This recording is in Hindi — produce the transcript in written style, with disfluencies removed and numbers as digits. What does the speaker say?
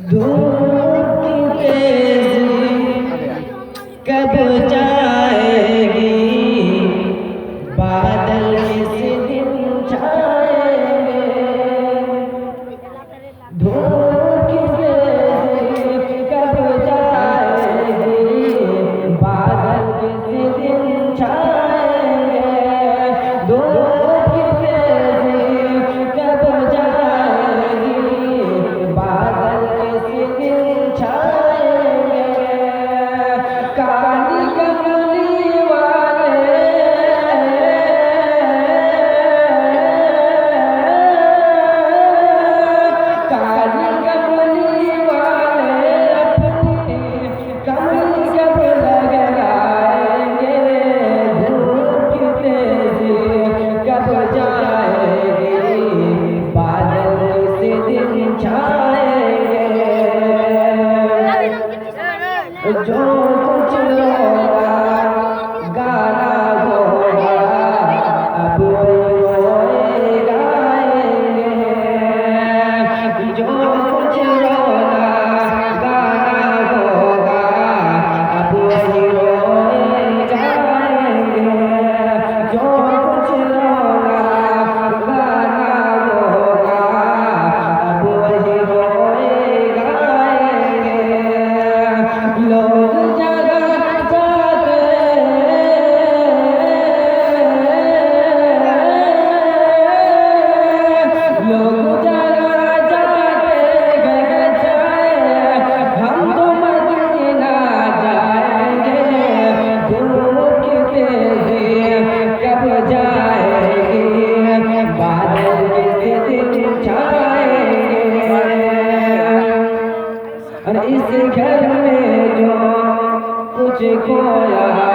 धूप की तेजी कब जाएगी, बादल किस दिन छाएंगे। धूप की तेजी कब जाएगी, बादल किस दिन छाएंगे। धूप की तेजी कब जाएगी, बादल किस दिन छाएंगे। काली कमली वाले काली कमली वाले अपनी कमली जब लगाएंगे। धूप की तेजी कब जाएगी, बादल किस दिन छाएंगे। जो कुछ होगा गाना होगा, अब वही रोए गाएंगे। जो कुछ होगा गाना होगा, अब वही रोए गाएंगे। जो कुछ होगा गाना होगा, अब वही रोए गाएंगे। लोग जगह जाते लोग जगह जाते घर जाए, हम तो मदीना जाएंगे। धूप की तेजी कब जाएगी, बादल किस दिन छाएंगे। और इस घर में जो कुछ खोया